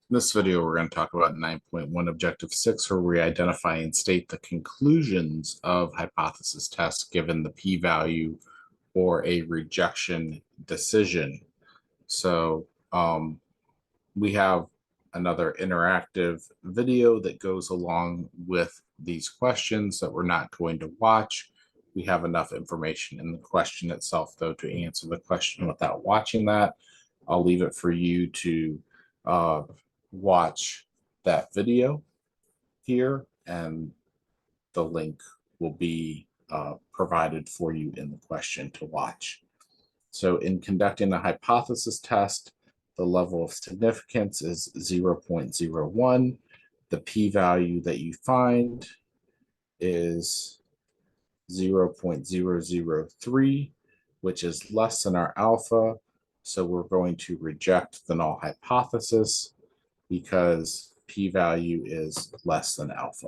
In this video, we're going to talk about 9.1 Objective 6, where we identify and state the conclusions of hypothesis tests given the p-value or a rejection decision. So we have another interactive video that goes along with these questions that we're not going to watch. We have enough information in the question itself, though, to answer the question without watching that. I'll leave it for you to watch that video here, and the link will be provided for you in the question to watch. So in conducting a hypothesis test, the level of significance is 0.01. The p-value that you find is 0.003, which is less than our alpha. So we're going to reject the null hypothesis because p-value is less than alpha.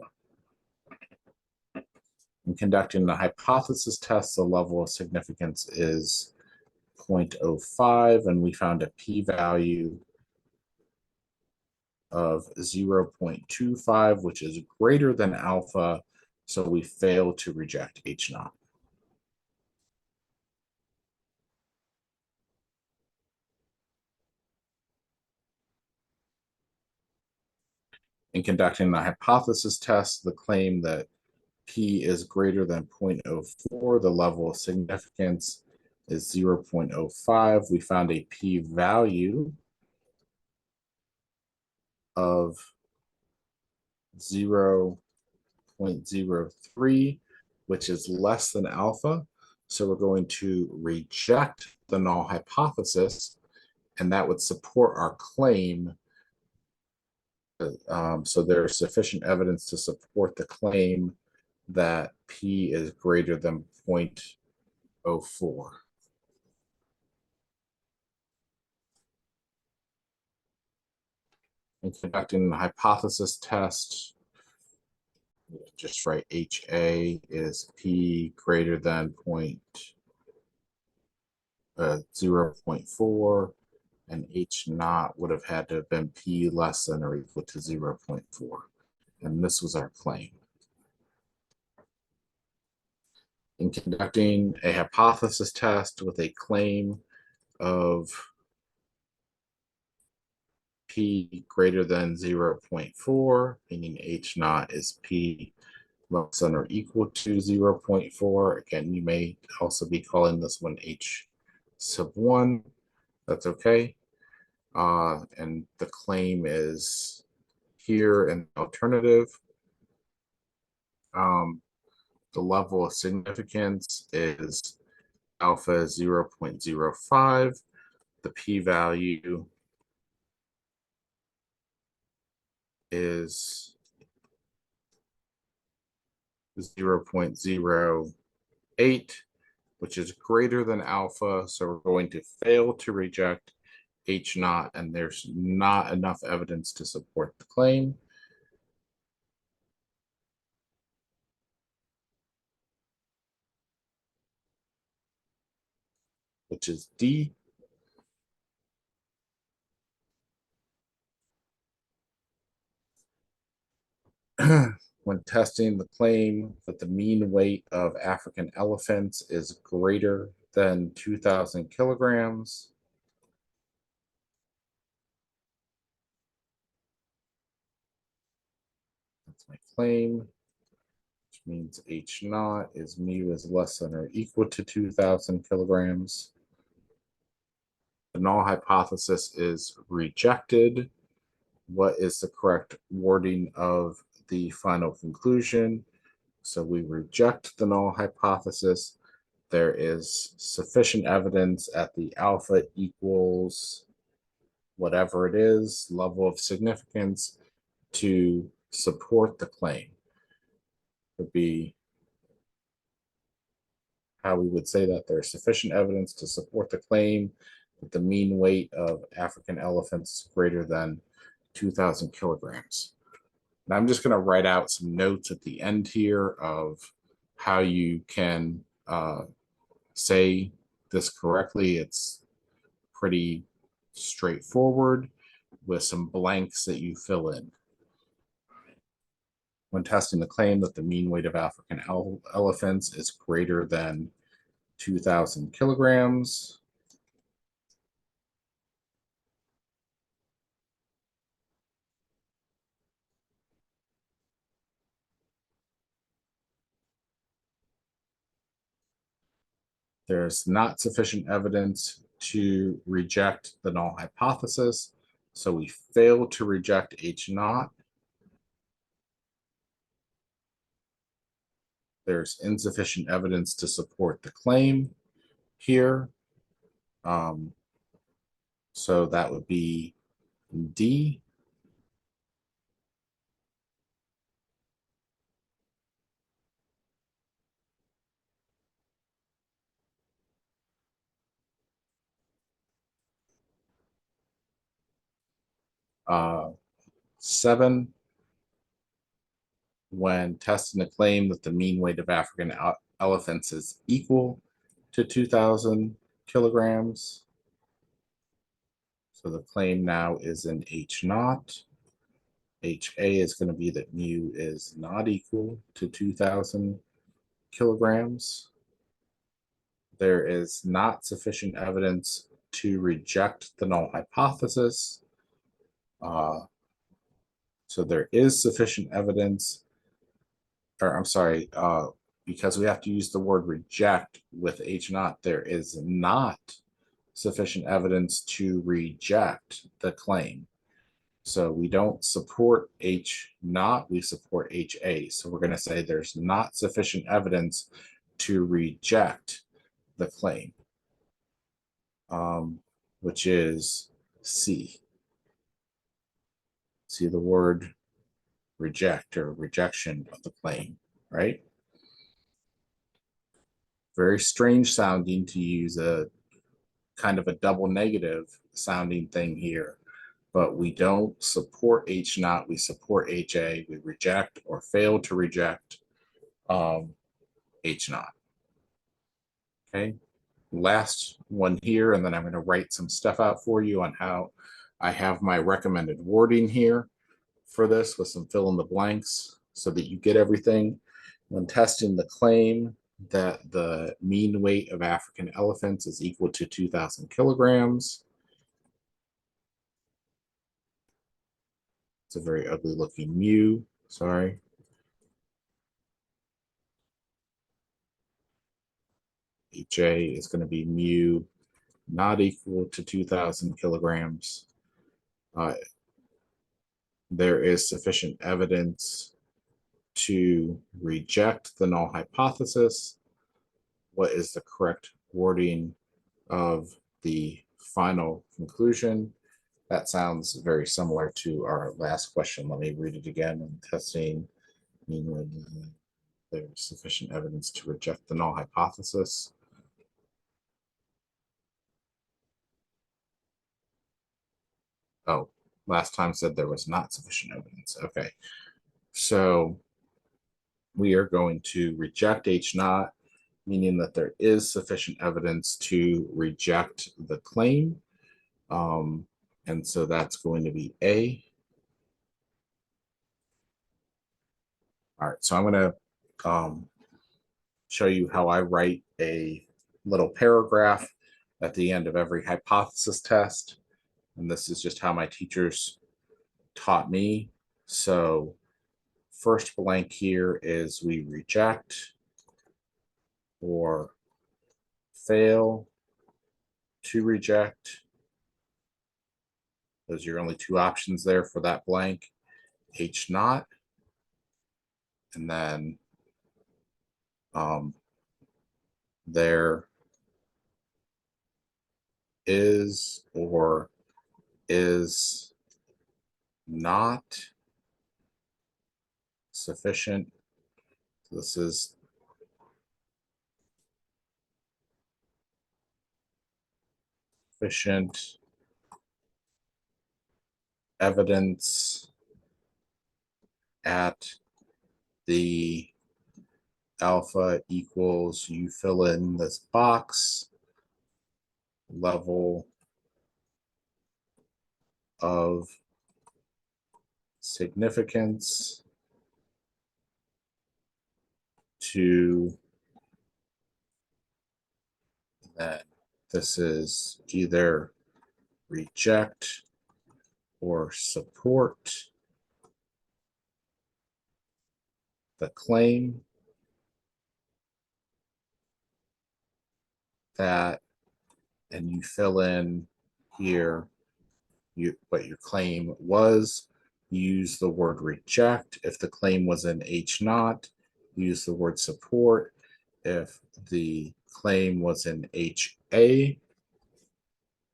In conducting the hypothesis test, the level of significance is 0.05, and we found a p-value of 0.25, which is greater than alpha, so we fail to reject H naught. In conducting the hypothesis test, the claim that p is greater than 0.04, the level of significance is 0.05. We found a p-value of 0.03, which is less than alpha. So we're going to reject the null hypothesis, and that would support our claim. So there's sufficient evidence to support the claim that p is greater than 0.04. In conducting the hypothesis test, just write HA is p greater than 0.4, and H naught would have had to have been p less than or equal to 0.4. And this was our claim. In conducting a hypothesis test with a claim of p greater than 0.4, meaning H naught is p less than or equal to 0.4. Again, you may also be calling this one H sub 1. That's okay. And the claim is here an alternative. The level of significance is alpha 0.05. The p-value is 0.08, which is greater than alpha. So we're going to fail to reject H naught, and there's not enough evidence to support the claim. Which is D. When testing the claim that the mean weight of African elephants is greater than 2,000 kilograms, that's my claim, which means H naught is mu is less than or equal to 2,000 kilograms. The null hypothesis is rejected. What is the correct wording of the final conclusion? So we reject the null hypothesis. There is sufficient evidence at the alpha equals whatever it is, level of significance, to support the claim. Would be how we would say that there's sufficient evidence to support the claim that the mean weight of African elephants is greater than 2,000 kilograms. And I'm just going to write out some notes at the end here of how you can say this correctly. It's pretty straightforward. with some blanks that you fill in. When testing the claim that the mean weight of African elephants is greater than 2,000 kilograms, there's not sufficient evidence to reject the null hypothesis, so we fail to reject H naught. There's insufficient evidence to support the claim here. So that would be D. Uh, 7, when testing the claim that the mean weight of African elephants is equal to 2,000 kilograms. So the claim now is in H naught. HA is going to be that mu is not equal to 2,000 kilograms. There is not sufficient evidence to reject the null hypothesis. So there is sufficient evidence, or I'm sorry, because we have to use the word reject with H naught, there is not sufficient evidence to reject the claim. So we don't support H naught, we support HA. So we're going to say there's not sufficient evidence to reject the claim, which is C. See the word reject or rejection of the claim, right? Very strange sounding to use a kind of a double negative sounding thing here, but we don't support H naught, we support HA. We reject or fail to reject H naught. Okay, last one here, and then I'm going to write some stuff out for you on how I have my recommended wording here for this with some fill in the blanks so that you get everything. When testing the claim that the mean weight of African elephants is equal to 2,000 kilograms. It's a very ugly looking mu, sorry. HA is going to be mu not equal to 2,000 kilograms. There is sufficient evidence to reject the null hypothesis. What is the correct wording of the final conclusion? That sounds very similar to our last question. Let me read it again. In testing, there's sufficient evidence to reject the null hypothesis. Oh, last time said there was not sufficient evidence. Okay, so we are going to reject H naught, meaning that there is sufficient evidence to reject the claim. And so that's going to be A. All right, so I'm going to show you how I write a little paragraph at the end of every hypothesis test. And this is just how my teachers taught me. So first blank here is we reject or fail to reject. Those are your only two options there for that blank. H naught. And then there is or is not sufficient. So this is sufficient evidence at the alpha equals, you fill in this box, level of significance to that. This is either reject or support the claim that, and you fill in here what your claim was. Use the word reject. If the claim was in H naught, use the word support. If the claim was in HA.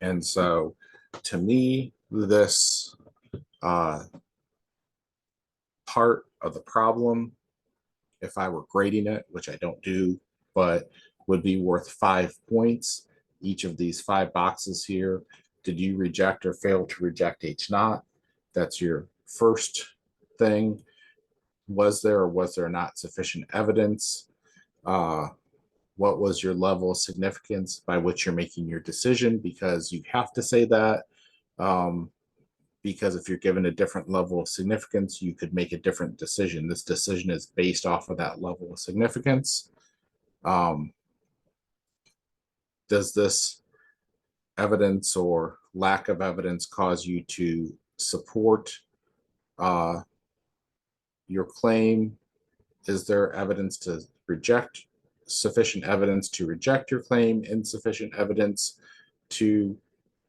And so to me, this part of the problem, if I were grading it, which I don't do, but would be worth 5 points. Each of these 5 boxes here. Did you reject or fail to reject H naught? That's your first thing. Was there or was there not sufficient evidence? What was your level of significance by which you're making your decision? Because you have to say that. Because if you're given a different level of significance, you could make a different decision. This decision is based off of that level of significance. Does this evidence or lack of evidence cause you to support your claim? Is there evidence to reject, sufficient evidence to reject your claim, insufficient evidence to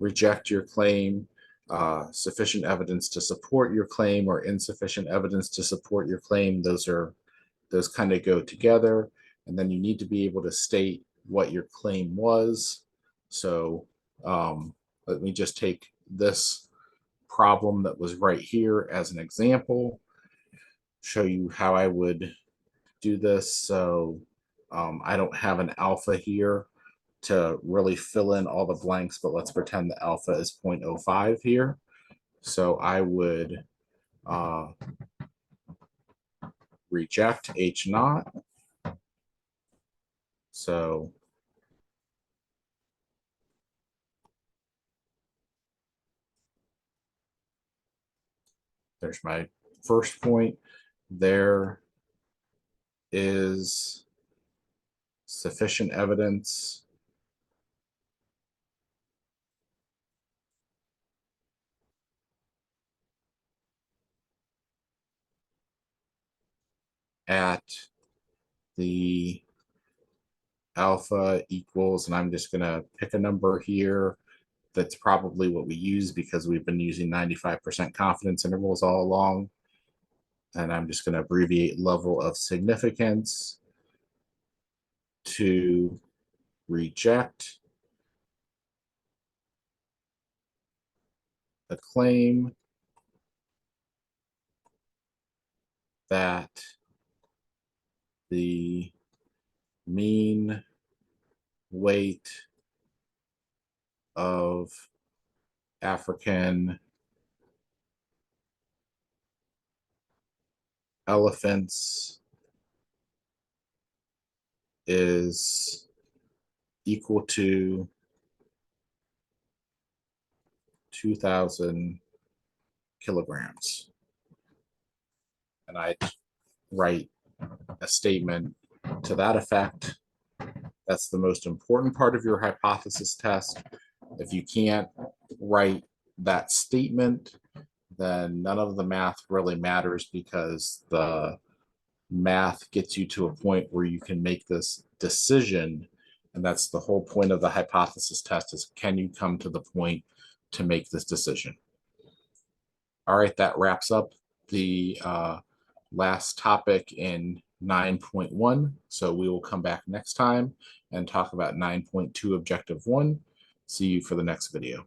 reject your claim, sufficient evidence to support your claim, or insufficient evidence to support your claim? Those kind of go together. And then you need to be able to state what your claim was. So let me just take this problem that was right here as an example, show you how I would do this. So I don't have an alpha here to really fill in all the blanks, but let's pretend the alpha is 0.05 here. So I would reject H naught. So there's my first point. There is sufficient evidence at the alpha equals, and I'm just going to pick a number here. That's probably what we use because we've been using 95% confidence intervals all along. And I'm just going to abbreviate level of significance to reject the claim that the mean weight of African elephants is equal to 2,000 kilograms. And I write a statement to that effect. That's the most important part of your hypothesis test. If you can't write that statement, then none of the math really matters, because the math gets you to a point where you can make this decision. And that's the whole point of the hypothesis test, is can you come to the point to make this decision? All right, that wraps up the last topic in 9.1. So we will come back next time and talk about 9.2 Objective 1. See you for the next video.